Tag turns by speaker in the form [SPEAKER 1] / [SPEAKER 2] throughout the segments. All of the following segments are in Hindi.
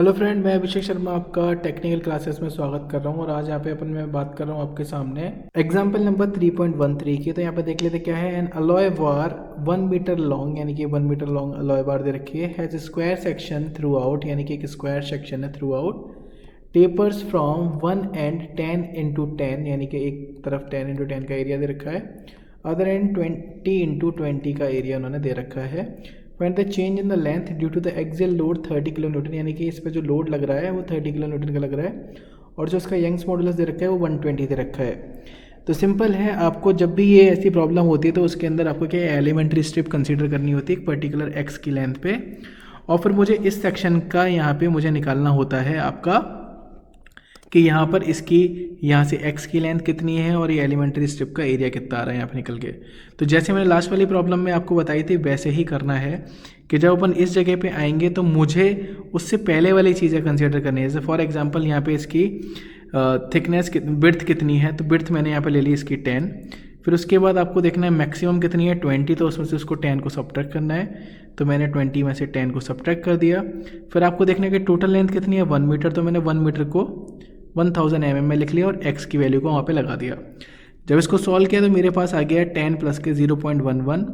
[SPEAKER 1] हेलो फ्रेंड, मैं अभिषेक शर्मा आपका टेक्निकल क्लासेस में स्वागत कर रहा हूँ। और आज यहाँ पे मैं बात कर रहा हूँ आपके सामने एग्जाम्पल नंबर 3.13 की। तो यहाँ पे देख लेते क्या है। An alloy bar 1 metre long, यानी कि 1 मीटर लॉन्ग अलॉय बार दे रखी है। Has square section throughout, यानी कि एक स्क्वायर सेक्शन है throughout. Tapers from one end 10x10, यानी कि एक तरफ 10x10 का एरिया दे रखा है। अदर एंड 20x20 का एरिया उन्होंने दे रखा है। When the change in the length due to the axial load 30 kilo Newton, यानी कि इस पे जो लोड लग रहा है वो 30 किलो न्यूटन का लग रहा है। और जो उसका यंग्स मॉडुलस दे रखा है वो 120 दे रखा है। तो सिंपल है, आपको जब भी ये ऐसी प्रॉब्लम होती है तो उसके अंदर आपको क्या एलिमेंट्री स्ट्रिप कंसीडर करनी होती है एक पर्टिकुलर एक्स की लेंथ पे। और फिर मुझे इस सेक्शन का यहाँ पे मुझे निकालना होता है आपका कि यहाँ पर इसकी यहाँ से x की लेंथ कितनी है और ये एलिमेंट्री स्ट्रिप का एरिया कितना आ रहा है यहाँ पे निकल के। तो जैसे मैंने लास्ट वाली प्रॉब्लम में आपको बताई थी वैसे ही करना है कि जब अपन इस जगह पे आएंगे तो मुझे उससे पहले वाली चीज़ें कंसिडर करनी है। जैसे फॉर एग्जांपल यहाँ पे इसकी थिकनेस विड्थ कितनी है, तो विड्थ मैंने यहाँ पे ले ली इसकी 10। फिर उसके बाद आपको देखना है मैक्सिमम कितनी है 20, तो उसमें से उसको 10 को सब्ट्रैक्ट करना है। तो मैंने 20 में से 10 को सब्ट्रैक्ट कर दिया। फिर आपको देखना है कि टोटल लेंथ कितनी है 1 मीटर, तो मैंने 1 मीटर को 1000 mm में लिख लिया और x की वैल्यू को वहाँ पे लगा दिया। जब इसको सॉल्व किया तो मेरे पास आ गया 10 प्लस के 0.11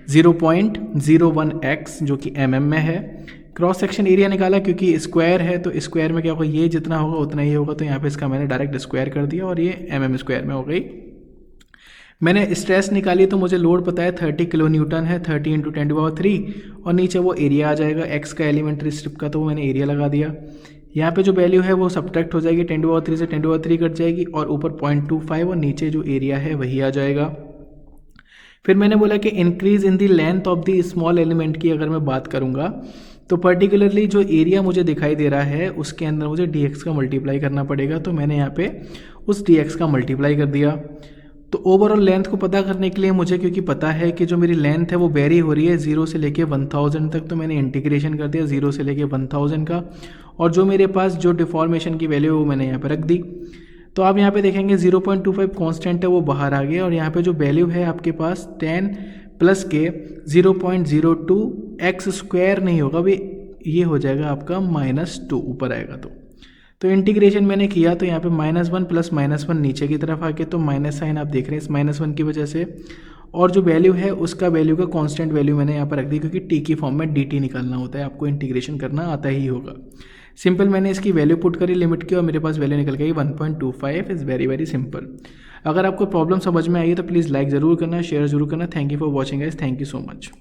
[SPEAKER 1] 0.01x, जो कि mm में है। क्रॉस सेक्शन एरिया निकाला, क्योंकि स्क्वायर है तो स्क्वायर में क्या होगा, ये जितना होगा उतना ही होगा। तो यहाँ पे इसका मैंने डायरेक्ट स्क्वायर कर दिया और ये mm स्क्वायर में हो गई। मैंने स्ट्रेस निकाली तो मुझे लोड पता है 30 किलो न्यूटन है, 30 × 10⁻³ और नीचे वो एरिया आ जाएगा x का एलिमेंट्री स्ट्रिप का, तो वो मैंने एरिया लगा दिया। यहाँ पे जो वैल्यू है वो सब्ट्रैक्ट हो जाएगी, 10⁻³ से 10⁻³ कट जाएगी और ऊपर 0.25 और नीचे जो एरिया है वही आ जाएगा। फिर मैंने बोला कि increase in the length of the small element की अगर मैं बात करूँगा तो पर्टिकुलरली जो एरिया मुझे दिखाई दे रहा है उसके अंदर मुझे dx का मल्टीप्लाई करना पड़ेगा। तो मैंने यहाँ पे उस dx का मल्टीप्लाई कर दिया। तो ओवरऑल लेंथ को पता करने के लिए मुझे, क्योंकि पता है कि जो मेरी लेंथ है वो वेरी हो रही है 0 से लेके 1000 तक, तो मैंने इंटीग्रेशन कर दिया 0 से लेके 1000 का। और जो मेरे पास जो डिफॉर्मेशन की वैल्यू है वो मैंने यहाँ पे रख दी। तो आप यहाँ पे देखेंगे 0.25 कांस्टेंट है वो बाहर आ गया। और यहाँ पे जो वैल्यू है आपके पास 10 प्लस के 0.02 एक्स स्क्वायर नहीं होगा भाई, ये हो जाएगा आपका -2 ऊपर आएगा। तो इंटीग्रेशन मैंने किया तो यहाँ पे -1 प्लस -1 नीचे की तरफ आके, तो माइनस साइन आप देख रहे हैं इस -1 की वजह से। और जो वैल्यू है उसका वैल्यू का कांस्टेंट वैल्यू मैंने यहाँ पर रख दी, क्योंकि टी की फॉर्म में dt निकालना होता है, आपको इंटीग्रेशन करना आता ही होगा। सिंपल मैंने इसकी वैल्यू पुट करी लिमिट की और मेरे पास वैल्यू निकल गई 1.25। Is very very simple. अगर आपको प्रॉब्लम समझ में आई है तो प्लीज़ लाइक ज़रूर करना, शेयर ज़रूर करना। Thank you for watching guys, thank you so much.